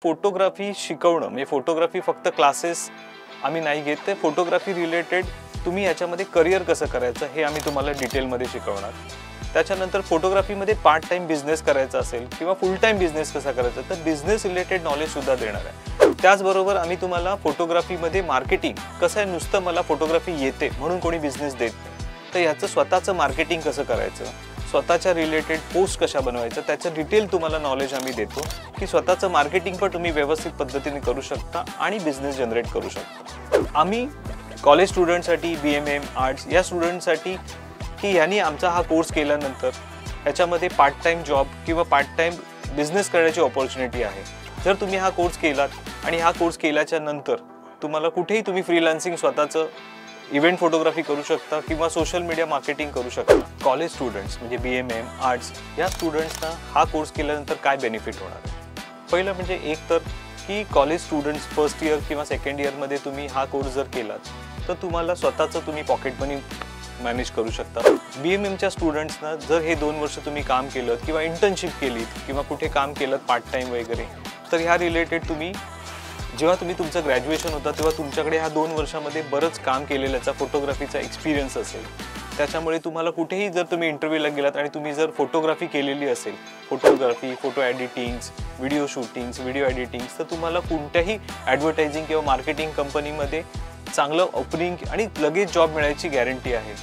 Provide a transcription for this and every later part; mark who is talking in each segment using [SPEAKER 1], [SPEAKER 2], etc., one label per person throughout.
[SPEAKER 1] Photography शिकवणं म्हणजे photography फक्त क्लासेस आम्ही नाही घेत, ते फोटोग्राफी रिलेटेड तुम्ही याच्यामध्ये करिअर कसं करायचं हे आम्ही तुम्हाला डिटेलमध्ये शिकवणार। त्याच्यानंतर फोटोग्राफीमध्ये पार्ट टाइम बिझनेस करायचा असेल किंवा फुल टाइम बिझनेस कसा करायचा तर बिझनेस रिलेटेड नॉलेज सुद्धा देणार आहे। त्याचबरोबर आम्ही तुम्हाला फोटोग्राफीमध्ये मार्केटिंग कसं आहे, नुसतं मला फोटोग्राफी येते म्हणून कोणी बिझनेस देत नाही, तर याचं स्वतःचं मार्केटिंग कसं करायचं, स्वतःच्या रिलेटेड पोस्ट कशा बनवायचं त्याचं डिटेल तुम्हाला नॉलेज आम्ही देतो की स्वतःचं मार्केटिंग पण तुम्ही व्यवस्थित पद्धतीने करू शकता आणि बिझनेस जनरेट करू शकता। आम्ही कॉलेज स्टुडंटसाठी BMM आर्ट्स या स्टुडंटसाठी की यांनी आमचा हा कोर्स केल्यानंतर याच्यामध्ये पार्ट टाइम जॉब किंवा पार्ट टाइम बिझनेस करण्याची अपॉर्च्युनिटी आहे। जर तुम्ही हा कोर्स केलात आणि हा कोर्स केल्याच्या नंतर तुम्हाला कुठेही तुम्ही फ्रीलान्सिंग स्वतःचं इव्हेंट फोटोग्राफी करू शकता किंवा सोशल मीडिया मार्केटिंग करू शकता। कॉलेज स्टुडंट्स म्हणजे BMM आर्ट्स या स्टुडंट्सना हा कोर्स केल्यानंतर काय बेनिफिट होणार आहे? पहिलं म्हणजे एक तर की कॉलेज स्टुडंट्स फर्स्ट इयर किंवा सेकंड इयरमध्ये तुम्ही हा कोर्स जर केलात तर तुम्हाला स्वतःचं तुम्ही पॉकेट मनी मॅनेज करू शकता। BMMच्या स्टुडंट्सना जर हे 2 वर्ष तुम्ही काम केलं किंवा इंटर्नशिप केलीत किंवा कुठे काम केलं पार्ट टाइम वगैरे, तर ह्या रिलेटेड तुम्ही जेव्हा तुम्ही तुमचं ग्रॅज्युएशन होतं तेव्हा तुमच्याकडे ह्या 2 वर्षामध्ये बरंच काम केलेल्याचा फोटोग्राफीचा एक्सपिरियन्स असेल। त्याच्यामुळे तुम्हाला कुठेही जर तुम्ही इंटरव्ह्यूला गेलात आणि तुम्ही जर फोटोग्राफी केलेली असेल, photography, photo editings, video shootings, video editings, तर तुम्हाला कोणत्याही ॲडव्हर्टायझिंग किंवा मार्केटिंग कंपनीमध्ये चांगलं ओपनिंग आणि लगेच जॉब मिळायची गॅरंटी आहे।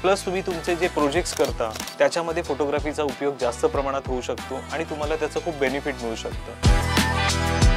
[SPEAKER 1] प्लस तुम्ही तुमचे जे प्रोजेक्ट्स करता त्याच्यामध्ये फोटोग्राफीचा उपयोग जास्त प्रमाणात होऊ शकतो आणि तुम्हाला त्याचं खूप बेनिफिट मिळू शकतं।